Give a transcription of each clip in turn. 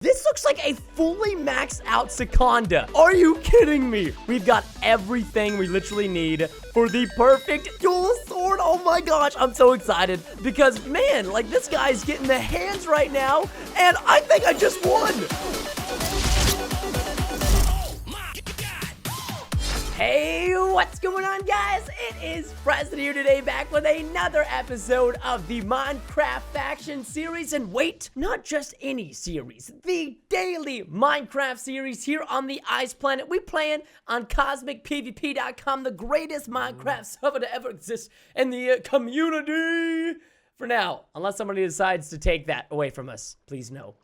This looks like a fully maxed out Seconda. Are you kidding me? We've got everything we literally need for the perfect dual sword. Oh my gosh, I'm so excited because, man, like this guy's getting the hands right now, and I think I just won. Hey, what's going on, guys? It is Preston here today, back with another episode of the Minecraft Faction series. And wait, not just any series, the daily Minecraft series here on the Ice Planet. We playing on CosmicPvP.com, the greatest Minecraft server to ever exist in the community. For now, unless somebody decides to take that away from us. Please no.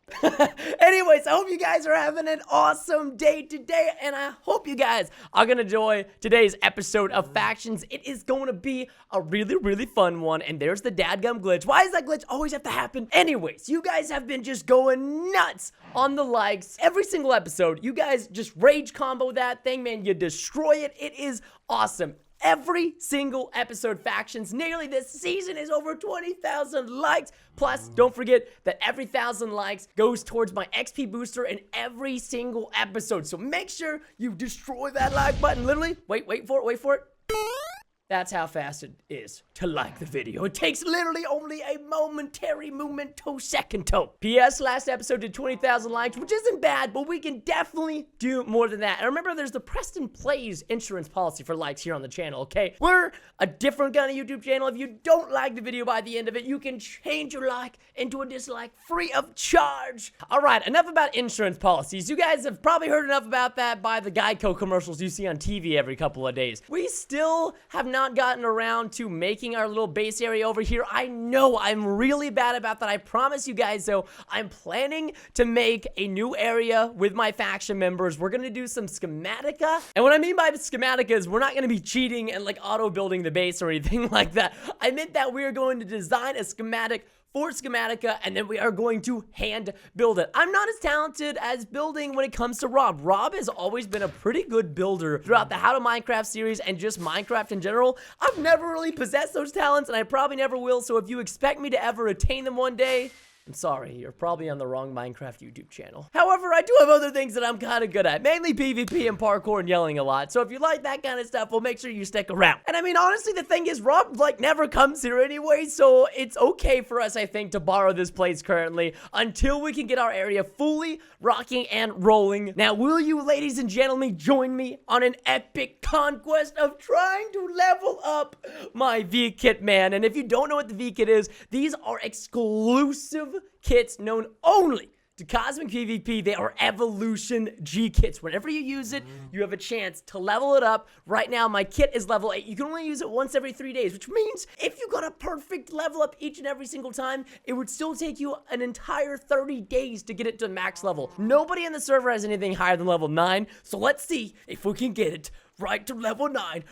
Anyways, I hope you guys are having an awesome day today, and I hope you guys are going to enjoy today's episode of Factions. It is going to be a really, really fun one, and there's the dadgum glitch. Why does that glitch always have to happen? Anyways, you guys have been just going nuts on the likes. Every single episode, you guys just rage combo that thing, man. You destroy it. It is awesome. Every single episode Factions nearly this season is over 20,000 likes. Plus, don't forget that every 1,000 likes goes towards my XP booster in every single episode. So make sure you destroy that like button. Literally, wait for it. That's how fast it is to like the video. It takes literally only a momentary momento secondo. P.S. Last episode did 20,000 likes, which isn't bad, but we can definitely do more than that. And remember, there's the Preston Plays insurance policy for likes here on the channel, okay? We're a different kind of YouTube channel. If you don't like the video by the end of it, you can change your like into a dislike free of charge. All right, enough about insurance policies. You guys have probably heard enough about that by the Geico commercials you see on TV every couple of days. We still have not gotten around to making our little base area over here. I know I'm really bad about that. I promise you guys, though, I'm planning to make a new area with my faction members. We're going to do some schematica. And what I mean by schematica is we're not going to be cheating and like auto building the base or anything like that. I meant that we are going to design a schematic for schematica, and then we are going to hand build it. I'm not as talented as building when it comes to Rob. Rob has always been a pretty good builder throughout the How to Minecraft series and just Minecraft in general. I've never really possessed those talents, and I probably never will, so if you expect me to ever attain them one day, I'm sorry, you're probably on the wrong Minecraft YouTube channel. However, I do have other things that I'm kind of good at, mainly PvP and parkour and yelling a lot. So if you like that kind of stuff, well, make sure you stick around. And I mean, honestly, the thing is, Rob, like, never comes here anyway, so it's okay for us, I think, to borrow this place currently until we can get our area fully rocking and rolling. Now, will you, ladies and gentlemen, join me on an epic conquest of trying to level up my V-Kit, man? And if you don't know what the V-Kit is, these are exclusive kits known only to Cosmic PvP. They are evolution G kits. Whenever you use it, you have a chance to level it up. Right now, my kit is level 8. You can only use it once every 3 days, which means if you got a perfect level up each and every single time, it would still take you an entire 30 days to get it to max level. Nobody in the server has anything higher than level 9, so let's see if we can get it right to level 9.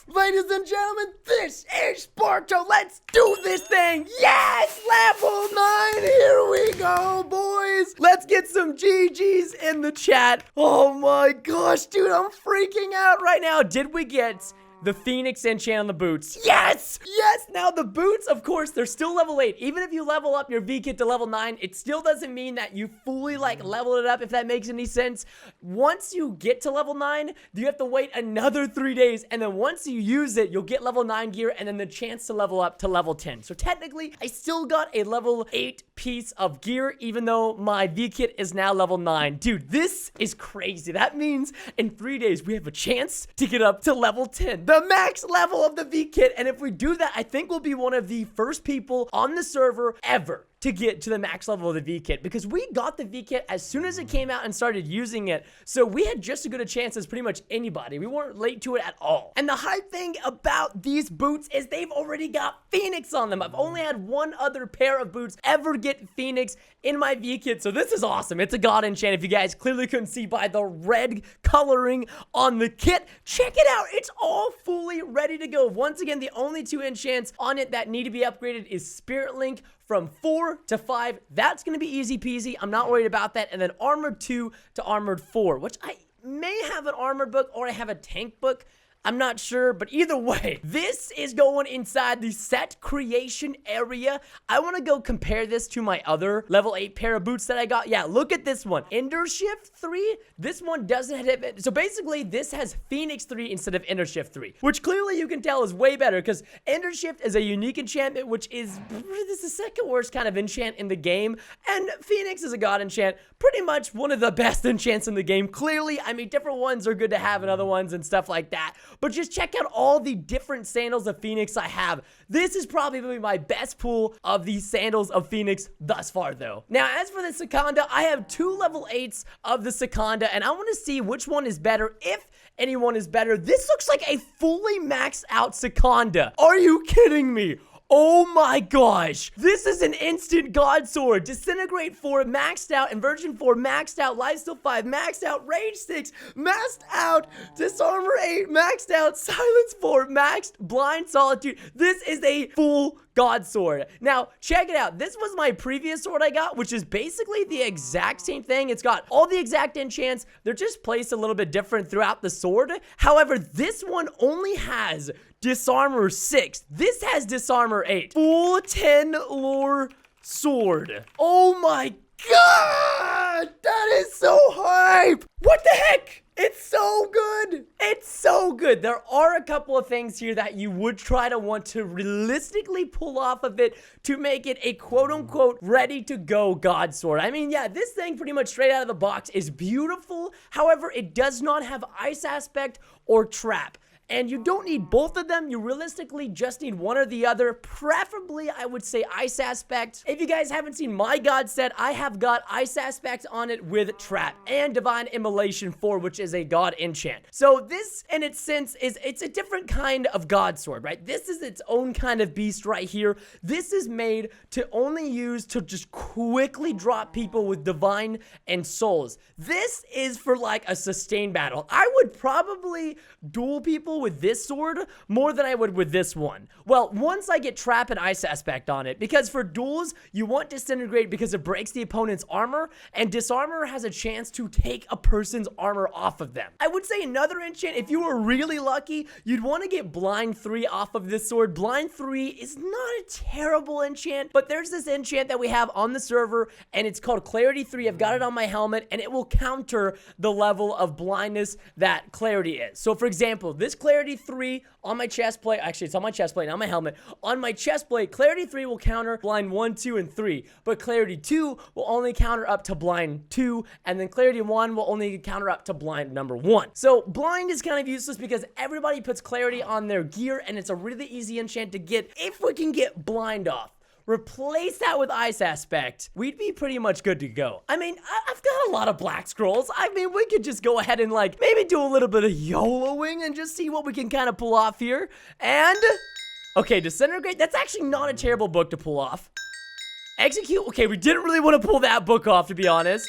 Ladies and gentlemen, this is Sparta. Let's do this thing. Yes, level 9. Here we go, boys. Let's get some GGs in the chat. Oh my gosh, dude, I'm freaking out right now. Did we get the Phoenix enchant on the boots? Yes! Yes! Now, the boots, of course, they're still level 8. Even if you level up your V-Kit to level 9, it still doesn't mean that you fully, like, leveled it up, if that makes any sense. Once you get to level 9, you have to wait another 3 days, and then once you use it, you'll get level 9 gear, and then the chance to level up to level 10. So, technically, I still got a level 8 piece of gear, even though my V-Kit is now level 9. Dude, this is crazy. That means in 3 days, we have a chance to get up to level 10. The max level of the V-Kit, and if we do that, I think we'll be one of the first people on the server ever to get to the max level of the V-Kit, because we got the V-Kit as soon as it came out and started using it, so we had just as good a chance as pretty much anybody. We weren't late to it at all. And the hype thing about these boots is they've already got Phoenix on them. I've only had one other pair of boots ever get Phoenix in my V-Kit, so this is awesome. It's a god enchant. If you guys clearly couldn't see by the red coloring on the kit, check it out. It's all fully ready to go. Once again, the only 2 enchants on it that need to be upgraded is Spirit Link from 4 to 5. That's going to be easy peasy. I'm not worried about that. And then Armored 2 to Armored 4, which I may have an Armored book or I have a Tank book. I'm not sure, but either way, this is going inside the set creation area. I want to go compare this to my other level 8 pair of boots that I got. Yeah, look at this one. Ender Shift 3. This one doesn't have it. So basically, this has Phoenix 3 instead of Ender Shift 3, which clearly you can tell is way better because Ender Shift is a unique enchantment, which is the second worst kind of enchant in the game, and Phoenix is a god enchant, pretty much one of the best enchants in the game. Clearly, I mean, different ones are good to have and other ones and stuff like that, but just check out all the different sandals of Phoenix I have. This is probably my best pull of the sandals of Phoenix thus far, though. Now, as for the Secanda, I have 2 level 8s of the Secanda, and I want to see which one is better, if anyone is better. This looks like a fully maxed out Secanda. Are you kidding me? Oh my gosh, this is an instant god sword. Disintegrate 4 maxed out, Inversion 4 maxed out, Lifesteal 5 maxed out, Rage 6 maxed out, Disarmor 8 maxed out, Silence 4 maxed, Blind Solitude. This is a full god sword. Now, check it out. This was my previous sword I got, which is basically the exact same thing. It's got all the exact enchants. They're just placed a little bit different throughout the sword. However, this one only has Disarmor 6. This has Disarmor 8. Full 10 lore sword. Oh my god! That is so hype! What the heck? It's so good. It's so good. There are a couple of things here that you would try to want to realistically pull off of it to make it a quote-unquote ready-to-go god sword. I mean, yeah, this thing pretty much straight out of the box is beautiful. However, it does not have ice aspect or trap. And you don't need both of them. You realistically just need one or the other. Preferably, I would say Ice Aspect. If you guys haven't seen my god set, I have got Ice Aspect on it with Trap and Divine Immolation 4, which is a god enchant. So this, in its sense, it's a different kind of god sword, right? This is its own kind of beast right here. This is made to only use to just quickly drop people with Divine and Souls. This is for like a sustained battle. I would probably duel people with this sword more than I would with this one. Well, once I get Trap and Ice Aspect on it, because for duels, you want Disintegrate because it breaks the opponent's armor, and Disarmor has a chance to take a person's armor off of them. I would say another enchant, if you were really lucky, you'd want to get Blind 3 off of this sword. Blind 3 is not a terrible enchant, but there's this enchant that we have on the server, and it's called Clarity 3. I've got it on my helmet, and it will counter the level of blindness that Clarity is. So for example, this Clarity 3 on my chest plate, actually it's on my chest plate, not my helmet. On my chest plate, Clarity 3 will counter Blind 1, 2, and 3, but Clarity 2 will only counter up to Blind 2, and then Clarity 1 will only counter up to Blind number 1. So Blind is kind of useless because everybody puts Clarity on their gear, and it's a really easy enchant to get if we can get Blind off. Replace that with Ice Aspect, we'd be pretty much good to go. I mean, I've got a lot of black scrolls. I mean, we could just go ahead and like maybe do a little bit of YOLOing and just see what we can kind of pull off here. And okay, Disintegrate, that's actually not a terrible book to pull off. Execute, okay, we didn't really want to pull that book off, to be honest.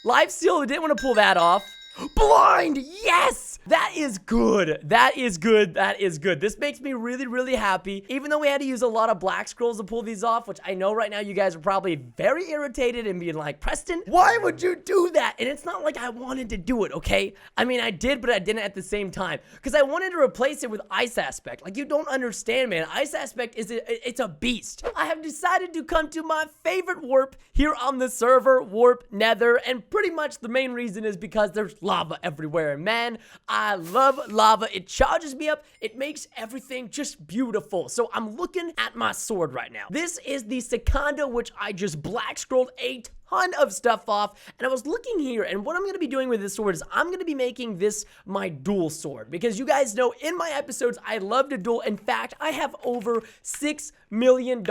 Lifesteal, we didn't want to pull that off. Blind, yes! That is good. That is good. That is good. This makes me really, really happy. Even though we had to use a lot of black scrolls to pull these off, which I know right now you guys are probably very irritated and being like, Preston, why would you do that? And it's not like I wanted to do it, okay? I mean, I did, but I didn't at the same time. Because I wanted to replace it with Ice Aspect. Like, you don't understand, man. Ice Aspect it's a beast. I have decided to come to my favorite warp here on the server, Warp Nether. And pretty much the main reason is because there's lava everywhere. And man, I love lava. It charges me up. It makes everything just beautiful. So I'm looking at my sword right now. This is the Secanda, which I just black scrolled a ton of stuff off, and I was looking here, and what I'm going to be doing with this sword is I'm going to be making this my dual sword, because you guys know in my episodes I love to duel. In fact, I have over $6 million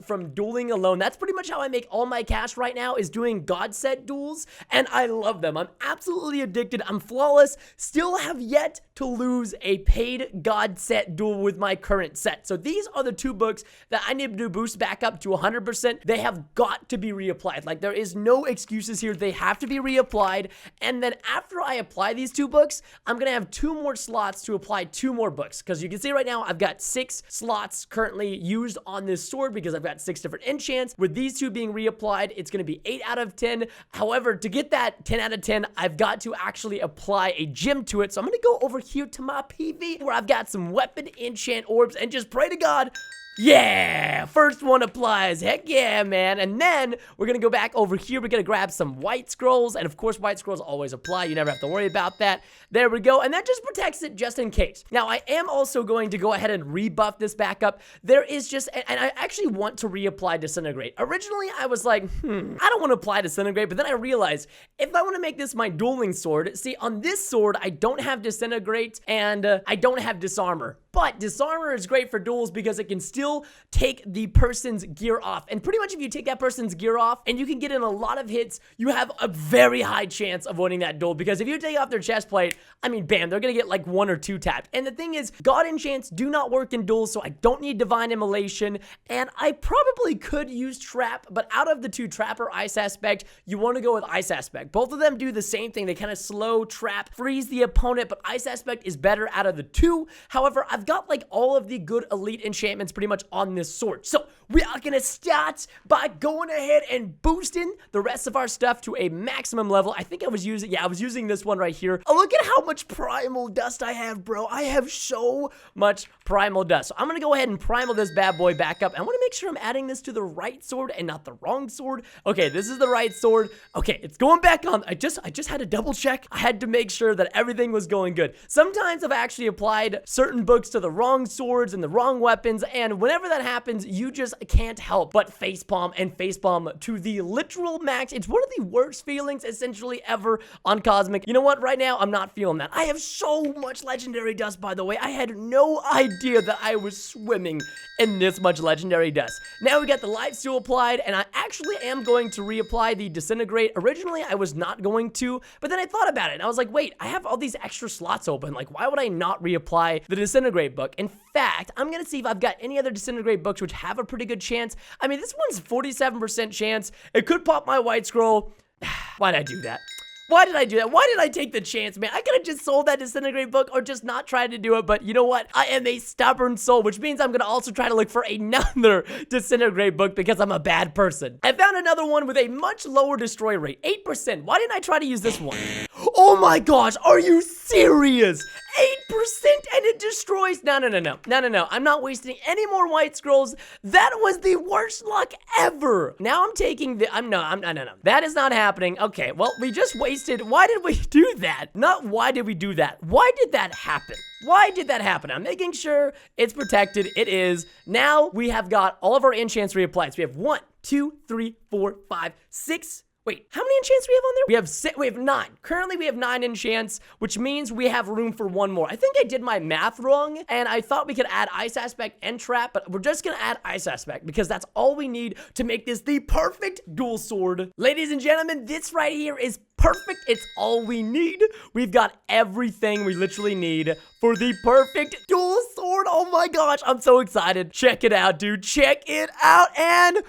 from dueling alone. That's pretty much how I make all my cash right now, is doing god set duels, and I love them. I'm absolutely addicted. I'm flawless. Still have yet to lose a paid god set duel with my current set. So these are the two books that I need to boost back up to 100%. They have got to be reapplied. Like, there is no excuses here. They have to be reapplied. And then after I apply these 2 books, I'm going to have 2 more slots to apply 2 more books. Because you can see right now, I've got 6 slots currently used on this sword because I've got 6 different enchants. With these 2 being reapplied, it's going to be 8 out of 10. However, to get that 10 out of 10, I've got to actually apply a gem to it. So I'm going to go over here to my PV where I've got some weapon enchant orbs and just pray to God. Yeah, first one applies. Heck yeah, man. And then we're going to go back over here. We're going to grab some white scrolls. And of course, white scrolls always apply. You never have to worry about that. There we go. And that just protects it just in case. Now, I am also going to go ahead and rebuff this back up. There is just, and I actually want to reapply Disintegrate. Originally, I was like, I don't want to apply Disintegrate. But then I realized if I want to make this my dueling sword, see, on this sword, I don't have Disintegrate and I don't have Disarmor. But Disarmor is great for duels because it can still take the person's gear off. And pretty much if you take that person's gear off and you can get in a lot of hits, you have a very high chance of winning that duel. Because if you take off their chest plate, I mean, bam, they're going to get like 1 or 2 tapped. And the thing is, God enchants do not work in duels, so I don't need Divine Immolation. And I probably could use Trap, but out of the 2, Trap or Ice Aspect, you want to go with Ice Aspect. Both of them do the same thing. They kind of slow, trap, freeze the opponent, but Ice Aspect is better out of the 2. However, I've got like all of the good elite enchantments pretty much on this sword. So we are going to start by going ahead and boosting the rest of our stuff to a maximum level. I think I was using this one right here. Oh, look at how much primal dust I have, bro. I have so much primal dust. So I'm going to go ahead and primal this bad boy back up. I want to make sure I'm adding this to the right sword and not the wrong sword. Okay, this is the right sword. Okay, it's going back on. I just had to double check. I had to make sure that everything was going good. Sometimes I've actually applied certain books to the wrong swords and the wrong weapons, and whenever that happens, you just can't help but facepalm to the literal max. It's one of the worst feelings essentially ever on Cosmic. You know what? Right now, I'm not feeling that. I have so much legendary dust, by the way. I had no idea that I was swimming in this much legendary dust. Now we got the lifesteal applied, and I actually am going to reapply the Disintegrate. Originally, I was not going to, but then I thought about it, and I was like, wait, I have all these extra slots open. Like, why would I not reapply the Disintegrate book? In fact, I'm going to see if I've got any other Disintegrate books which have a pretty good chance. I mean, this one's 47% chance. It could pop my white scroll. Why'd I do that? Why did I do that? Why did I take the chance, man? I could have just sold that Disintegrate book or just not tried to do it, but you know what? I am a stubborn soul, which means I'm going to also try to look for another Disintegrate book because I'm a bad person. I found another one with a much lower destroy rate, 8%. Why didn't I try to use this one? Oh my gosh, are you serious? 8% and it destroys. No. I'm not wasting any more white scrolls. That was the worst luck ever. Now I'm taking the, no. That is not happening. Okay, well, we just wasted. Why did we do that? Not why did we do that? Why did that happen? Why did that happen? I'm making sure it's protected. It is. Now we have got all of our enchants reapplied. So we have 1, 2, 3, 4, 5, 6. Wait, how many enchants do we have on there? We have 9. Currently, we have 9 enchants, which means we have room for 1 more. I think I did my math wrong, and I thought we could add Ice Aspect and Trap, but we're just gonna add Ice Aspect because that's all we need to make this the perfect dual sword. Ladies and gentlemen, this right here is perfect. It's all we need. We've got everything we literally need for the perfect dual sword. Oh my gosh, I'm so excited. Check it out, dude. Check it out, and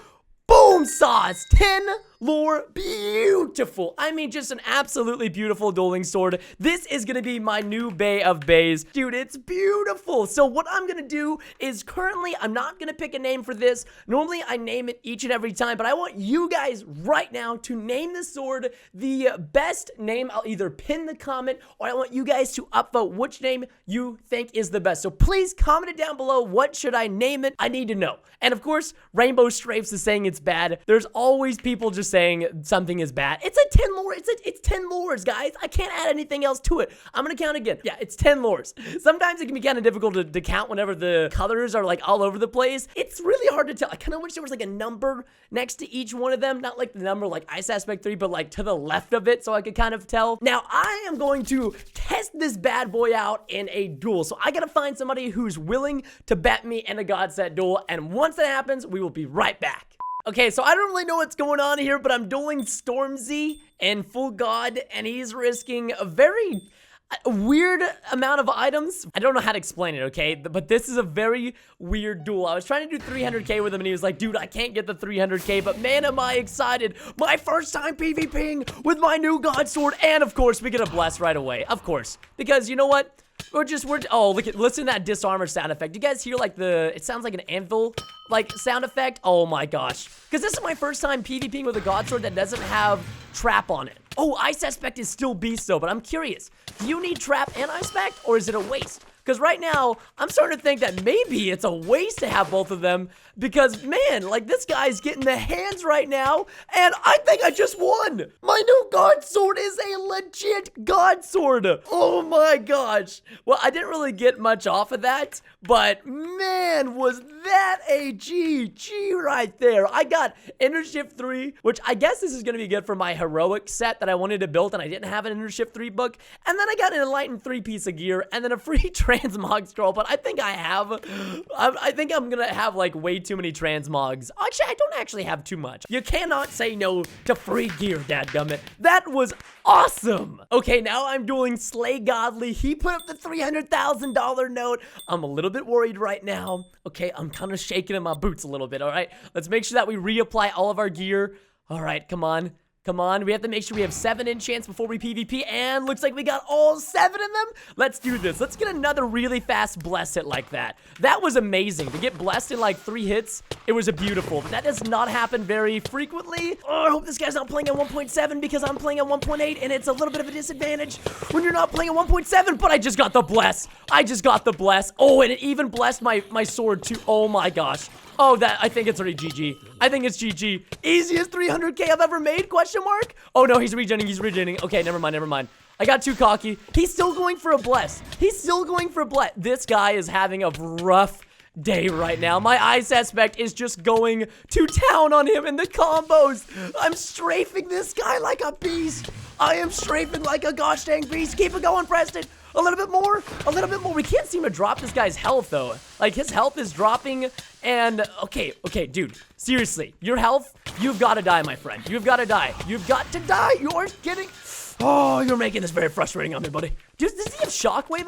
boom, sauce. 10 lore, beautiful. I mean, just an absolutely beautiful dueling sword. This is gonna be my new Bay of Bays. Dude, it's beautiful. So what I'm gonna do is currently, I'm not gonna pick a name for this. Normally, I name it each and every time, but I want you guys right now to name the sword the best name. I'll either pin the comment or I want you guys to upvote which name you think is the best. So please comment it down below. What should I name it? I need to know. And of course, Rainbow Stripes is saying it's bad. There's always people just saying something is bad. It's a 10 lore. It's 10 lores, guys. I can't add anything else to it. I'm gonna count again. Yeah, it's 10 lores. Sometimes it can be kind of difficult to count whenever the colors are like all over the place. It's really hard to tell. I kind of wish there was like a number next to each one of them. Not like the number like Ice Aspect 3, but like to the left of it so I could kind of tell. Now, I am going to test this bad boy out in a duel. So I gotta find somebody who's willing to bet me in a God Set duel. And once that happens, we will be right back. Okay, so I don't really know what's going on here, but I'm dueling Stormzy in full God, and he's risking a very, a weird amount of items. I don't know how to explain it, okay? But this is a very weird duel. I was trying to do 300k with him, and he was like, dude, I can't get the 300k, but man, am I excited. My first time PvPing with my new God Sword, and of course, we get a bless right away. Of course. Because you know what? Oh, listen to that disarmor sound effect. You guys hear like it sounds like an anvil, like sound effect? Oh my gosh. Because this is my first time PvPing with a God Sword that doesn't have trap on it. Oh, Ice Aspect is still beast though, but I'm curious. Do you need trap and Ice Aspect, or is it a waste? Because right now, I'm starting to think that maybe it's a waste to have both of them because, man, like, this guy's getting the hands right now, and I think I just won. My new God Sword is a legit God Sword. Oh, my gosh. Well, I didn't really get much off of that, but, man, was that a GG right there. I got Inner Shift 3, which I guess this is going to be good for my heroic set that I wanted to build, and I didn't have an Inner Shift 3 book, and then I got an Enlightened 3 piece of gear, and then a free transmog scroll, but I think I think I'm gonna have like way too many transmogs. Actually, I don't actually have too much. You cannot say no to free gear, dadgummit. That was awesome. Okay, now I'm dueling Slay Godly. He put up the $300,000 note. I'm a little bit worried right now. Okay, I'm kind of shaking in my boots a little bit, all right? Let's make sure that we reapply all of our gear. All right, come on. Come on, we have to make sure we have 7 enchants before we PvP, and looks like we got all 7 of them. Let's do this. Let's get another really fast bless hit like that. That was amazing. To get blessed in like 3 hits, it was a beautiful. But that does not happen very frequently. Oh, I hope this guy's not playing at 1.7 because I'm playing at 1.8, and it's a little bit of a disadvantage when you're not playing at 1.7, but I just got the bless. I just got the bless. Oh, and it even blessed my sword too. Oh my gosh. Oh, I think it's already GG. I think it's GG. Easiest 300k I've ever made, question mark? Oh no, he's regenerating. Okay, never mind. I got too cocky. He's still going for a bless. This guy is having a rough day right now. My Ice Aspect is just going to town on him in the combos. I'm strafing this guy like a beast. I am strafing like a gosh dang beast. Keep it going, Preston. A little bit more. We can't seem to drop this guy's health, though. Like, his health is dropping, and... Okay, dude. Seriously. Your health, you've got to die, my friend. You've got to die. You've got to die. You're getting... Oh, you're making this very frustrating on me, buddy. Does he have Shockwave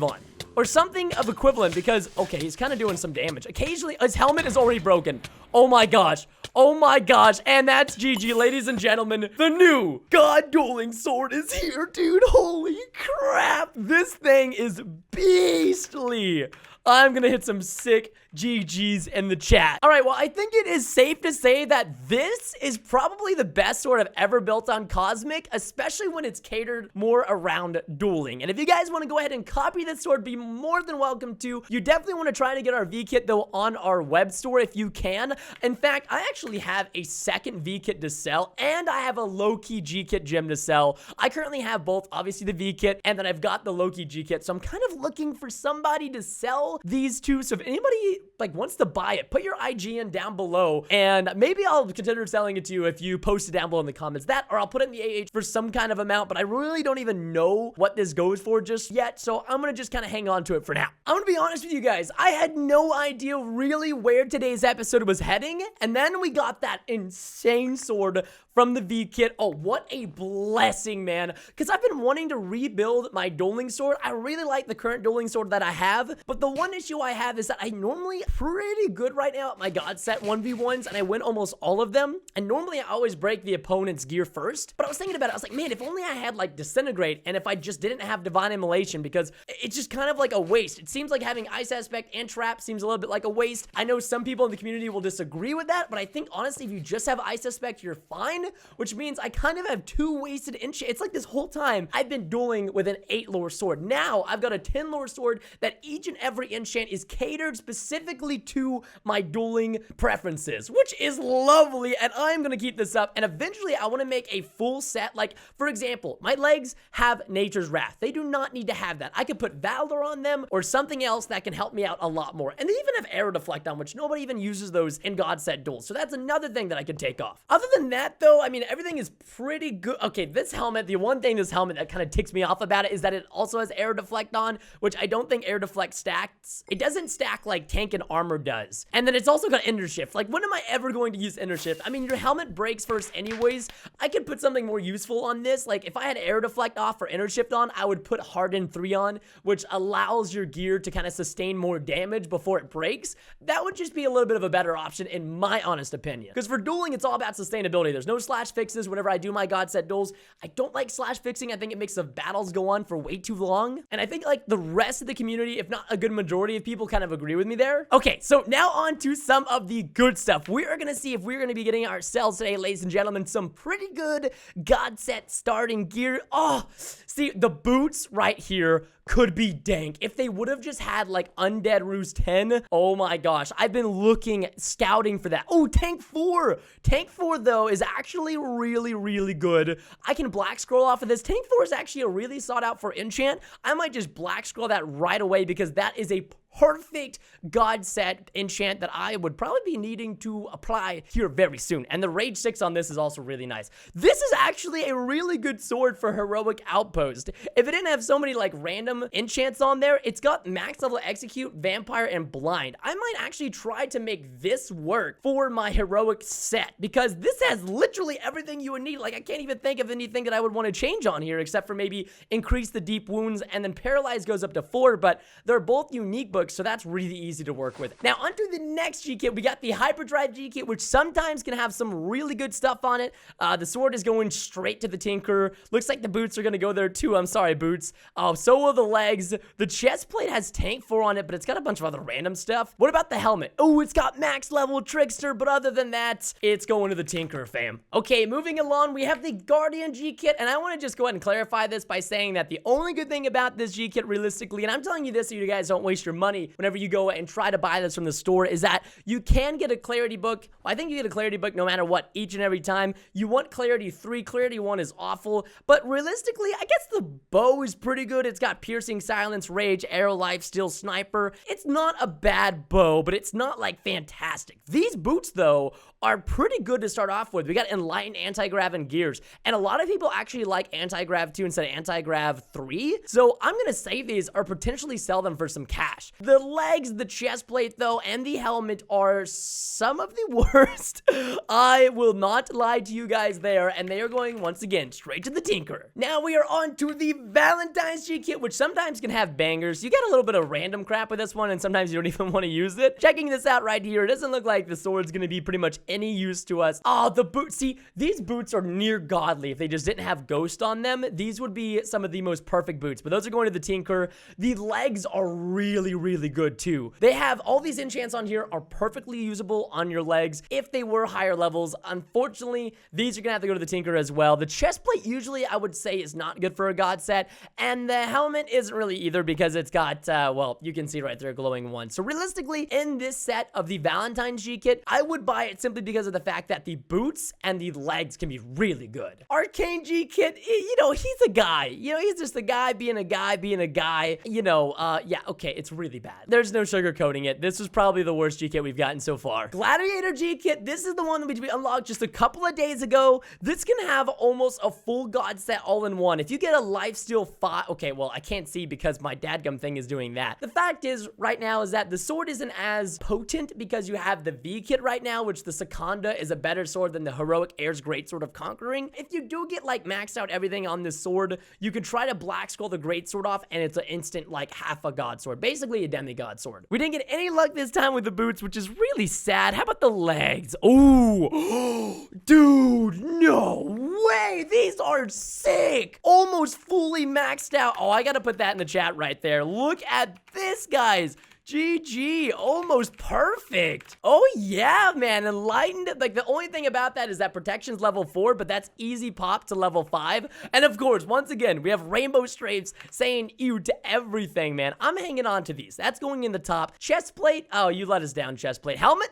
on? Or something of equivalent, because, okay, he's kind of doing some damage. Occasionally, his helmet is already broken. Oh my gosh. And that's GG, ladies and gentlemen. The new God Dueling Sword is here, dude. Holy crap. This thing is beastly. I'm gonna hit some sick GGs in the chat. All right, well, I think it is safe to say that this is probably the best sword I've ever built on Cosmic, especially when it's catered more around dueling. And if you guys want to go ahead and copy this sword, be more than welcome to. You definitely want to try to get our V-Kit, though, on our web store if you can. In fact, I actually have a second V-Kit to sell, and I have a low-key G-Kit gem to sell. I currently have both, obviously, the V-Kit, and then I've got the low-key G-Kit, so I'm kind of looking for somebody to sell these two. So if anybody like wants to buy it, put your IG in down below, and maybe I'll consider selling it to you if you post it down below in the comments. That, or I'll put it in the AH for some kind of amount, but I really don't even know what this goes for just yet, so I'm gonna just kind of hang on to it for now. I'm gonna be honest with you guys, I had no idea really where today's episode was heading, and then we got that insane sword from the V-Kit. Oh, what a blessing, man. Because I've been wanting to rebuild my dueling sword. I really like the current dueling sword that I have, but the one issue I have is that I normally pretty good right now at my God set 1v1s, and I win almost all of them. And normally I always break the opponent's gear first, but I was thinking about it. I was like, man, if only I had like Disintegrate, and if I just didn't have Divine Immolation, because it's just kind of like a waste. It seems like having Ice Aspect and Trap seems a little bit like a waste. I know some people in the community will disagree with that, but I think honestly, if you just have Ice Aspect, you're fine, which means I kind of have 2 wasted enchants. It's like this whole time I've been dueling with an 8 lore sword. Now I've got a 10 lore sword that each and every enchant is catered specifically to my dueling preferences, which is lovely, and I'm gonna keep this up, and eventually I want to make a full set. Like, for example, my legs have Nature's Wrath. They do not need to have that. I could put Valor on them or something else that can help me out a lot more, and they even have Arrow Deflect on, which nobody even uses those in God set duels, so that's another thing that I could take off. Other than that, though, I mean, everything is pretty good. Okay, this helmet, the one thing this helmet that kind of ticks me off about it is that it also has Air Deflect on, which I don't think Air Deflect stacks. It doesn't stack like Tank and an armor does. And then it's also got Ender Shift. Like, when am I ever going to use Ender Shift? I mean, your helmet breaks first anyways. I could put something more useful on this. Like, if I had Air Deflect off or Ender Shift on, I would put Harden 3 on, which allows your gear to kind of sustain more damage before it breaks. That would just be a little bit of a better option in my honest opinion. Because for dueling, it's all about sustainability. There's no slash fixes whenever I do my God set duels. I don't like slash fixing. I think it makes the battles go on for way too long. And I think like the rest of the community, if not a good majority of people, kind of agree with me there. Okay, so now on to some of the good stuff. We are going to see if we're going to be getting ourselves today, ladies and gentlemen, some pretty good God set starting gear. Oh, see, the boots right here could be dank. If they would have just had like Undead Roost 10, oh my gosh, I've been looking, scouting for that. Oh, Tank 4. Tank 4 though is actually really, really good. I can black scroll off of this. Tank 4 is actually a really sought out for enchant. I might just black scroll that right away because that is a perfect God set enchant that I would probably be needing to apply here very soon. And the Rage 6 on this is also really nice. This is actually a really good sword for Heroic Outpost. If it didn't have so many like random enchants on there, it's got max level Execute, Vampire, and Blind. I might actually try to make this work for my Heroic set because this has literally everything you would need. Like, I can't even think of anything that I would want to change on here except for maybe increase the deep wounds, and then Paralyze goes up to 4, but they're both unique books, so that's really easy to work with. Now, onto the next G-Kit. We got the Hyperdrive G-Kit, which sometimes can have some really good stuff on it. The sword is going straight to the Tinker. Looks like the boots are going to go there too. I'm sorry, boots. So will the legs. The chest plate has Tank 4 on it, but it's got a bunch of other random stuff. What about the helmet? Oh, it's got max level Trickster, but other than that, it's going to the Tinker, fam. Okay, moving along, we have the Guardian G-Kit, and I want to just go ahead and clarify this by saying that the only good thing about this G-Kit realistically, and I'm telling you this so you guys don't waste your money whenever you go and try to buy this from the store, is that you can get a Clarity book. Well, I think you get a Clarity book no matter what each and every time. You want Clarity 3, Clarity 1 is awful, but realistically, I guess the bow is pretty good. It's got Piercing, Silence, Rage, Arrow, Life, Steal, Sniper. It's not a bad bow, but it's not like fantastic. These boots though are pretty good to start off with. We got Enlightened, Anti-Grav, and Gears, and a lot of people actually like Anti-Grav 2 instead of Anti-Grav 3, so I'm gonna save these or potentially sell them for some cash. The legs, the chest plate though, and the helmet are some of the worst. I will not lie to you guys there, and they are going once again straight to the Tinker. Now we are on to the Valentine's G-Kit, which sometimes can have bangers. You get a little bit of random crap with this one, and sometimes you don't even want to use it. Checking this out right here, it doesn't look like the sword's gonna be pretty much any use to us. Oh, the boots. See, these boots are near godly. If they just didn't have Ghost on them, these would be some of the most perfect boots, but those are going to the Tinker. The legs are really, really good too. They have all these enchants on here are perfectly usable on your legs if they were higher levels. Unfortunately, these are gonna have to go to the Tinker as well. The chest plate usually I would say is not good for a God set, and the helmet isn't really either because it's got, well, you can see right there, glowing one. So realistically, in this set of the Valentine's G-Kit, I would buy it simply because of the fact that the boots and the legs can be really good. Arcane G-Kit, you know, he's a guy. You know, he's just a guy being a guy being a guy. You know, yeah, okay, it's really bad. There's no sugarcoating it. This was probably the worst G-Kit we've gotten so far. Gladiator G-Kit, this is the one that we unlocked just a couple of days ago. This can have almost a full God set all in one. If you get a Lifesteal 5, okay, well, I can't see because my dadgum thing is doing that. The fact is, right now, is that the sword isn't as potent because you have the V-Kit right now, which the Seconda is a better sword than the Heroic Air's Greatsword of Conquering. If you do get, like, maxed out everything on this sword, you can try to black scroll the Greatsword off, and it's an instant, like, half a God sword. Basically, a demigod sword. We didn't get any luck this time with the boots, which is really sad. How about the legs? Ooh. Dude, no way. These are sick. Almost fully maxed out. Oh, I gotta put that in the chat right there. Look at this, guys. GG, almost perfect. Oh yeah, man, Enlightened. Like, the only thing about that is that protection's level 4, but that's easy pop to level 5. And of course, once again, we have rainbow stripes saying ew to everything, man. I'm hanging on to these. That's going in the top. Chest plate, oh, you let us down, chest plate. Helmet,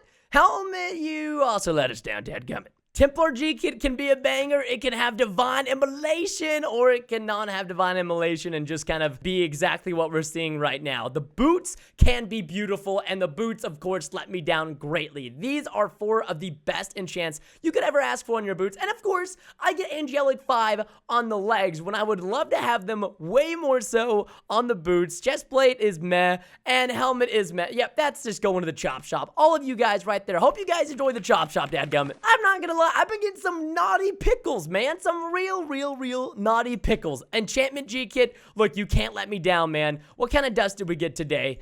you also let us down, dadgummit. Templar G-Kit can be a banger. It can have Divine Immolation, or it cannot have Divine Immolation and just kind of be exactly what we're seeing right now. The boots can be beautiful, and the boots, of course, let me down greatly. These are 4 of the best enchants you could ever ask for on your boots, and of course, I get Angelic 5 on the legs when I would love to have them way more so on the boots. Chestplate is meh, and helmet is meh. Yep, that's just going to the chop shop. All of you guys right there, hope you guys enjoy the chop shop, dadgummit. I'm not gonna lie, I've been getting some naughty pickles, man. Some real naughty pickles. Enchantment G-Kit, look, you can't let me down, man. What kind of dust did we get today?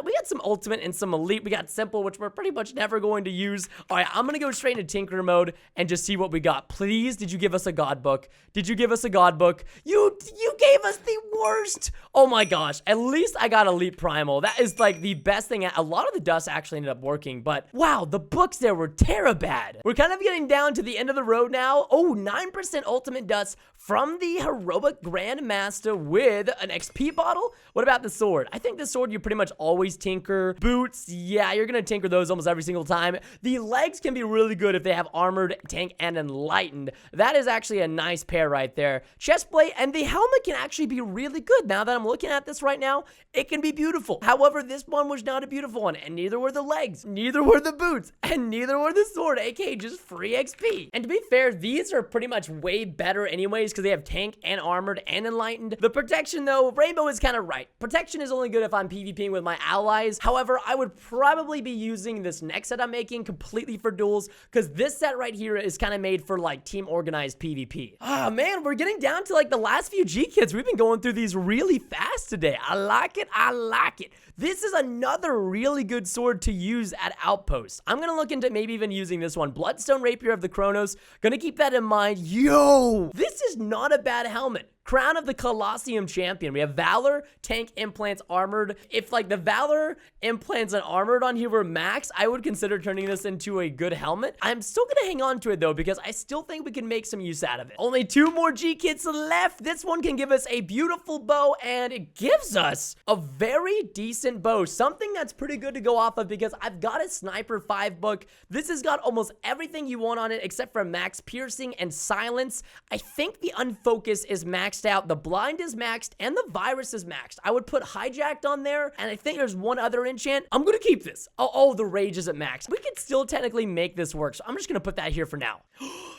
We got some ultimate and some elite. We got simple, which we're pretty much never going to use. All right, I'm going to go straight into Tinker mode and just see what we got. Please, did you give us a god book? Did you give us a god book? You gave us the worst. Oh my gosh. At least I got elite primal. That is like the best thing. A lot of the dust actually ended up working, but wow, the books there were terribad. We're kind of getting down to the end of the road now. Oh, 9% ultimate dust from the heroic Grandmaster with an XP bottle. What about the sword? I think the sword you pretty much always tinker. Boots, yeah, you're gonna tinker those almost every single time. The legs can be really good if they have armored, tank, and enlightened. That is actually a nice pair right there. Chestplate and the helmet can actually be really good. Now that I'm looking at this right now, it can be beautiful. However, this one was not a beautiful one, and neither were the legs, neither were the boots, and neither were the sword, aka just free XP. And to be fair, these are pretty much way better anyways because they have tank and armored and enlightened. The protection though, Rainbow is kind of right. Protection is only good if I'm PvPing with my allies. However, I would probably be using this next set I'm making completely for duels because this set right here is kind of made for like team organized PvP. Ah, man, we're getting down to like the last few G-Kits. We've been going through these really fast today. I like it. I like it. This is another really good sword to use at Outpost. I'm going to look into maybe even using this one. Bloodstone Rapier of the Chronos. Gonna keep that in mind. Yo, this is not a bad helmet. Crown of the Colosseum Champion. We have Valor, Tank, Implants, Armored. If like the Valor, Implants, and Armored on here were max, I would consider turning this into a good helmet. I'm still gonna hang on to it though because I still think we can make some use out of it. Only 2 more G-Kits left. This one can give us a beautiful bow and it gives us a very decent bow. Something that's pretty good to go off of because I've got a Sniper 5 book. This has got almost everything you want on it except for max piercing and silence. I think the unfocus is maxed out, the blind is maxed, and the virus is maxed. I would put hijacked on there, and I think there's one other enchant. I'm gonna keep this. Oh, the rage isn't maxed. We could still technically make this work, so I'm just gonna put that here for now.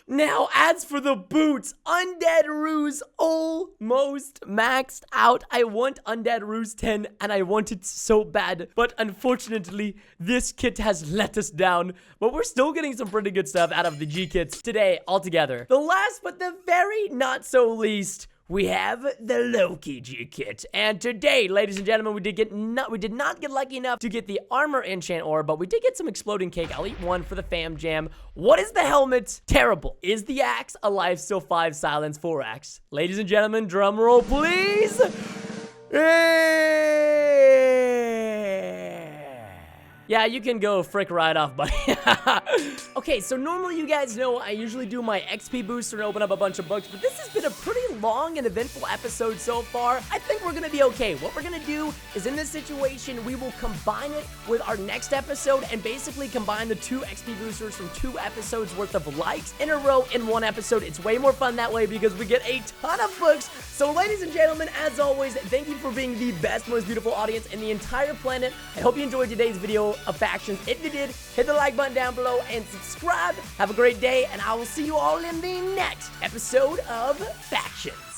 Now, as for the boots, Undead Ruse almost maxed out. I want Undead Ruse 10, and I want it so bad, but unfortunately, this kit has let us down, but we're still getting some pretty good stuff out of the G-Kits today altogether. The last, but the very not so least, we have the Loki G-Kit. And today, ladies and gentlemen, we did not get lucky enough to get the armor enchant ore, but we did get some exploding cake. I'll eat one for the fam jam. What is the helmet? Terrible. Is the axe a lifesteal 5 silence 4 axe? Ladies and gentlemen, drum roll please. Yeah, you can go frick right off, buddy. Okay, so normally you guys know I usually do my XP booster and open up a bunch of books, but this has been a pretty long and eventful episode so far. I think we're gonna be okay. What we're gonna do is in this situation, we will combine it with our next episode and basically combine the 2 XP boosters from 2 episodes worth of likes in a row in one episode. It's way more fun that way because we get a ton of books. So ladies and gentlemen, as always, thank you for being the best, most beautiful audience in the entire planet. I hope you enjoyed today's video of factions. If you did, hit the like button down below and subscribe. Have a great day, and I will see you all in the next episode of Factions.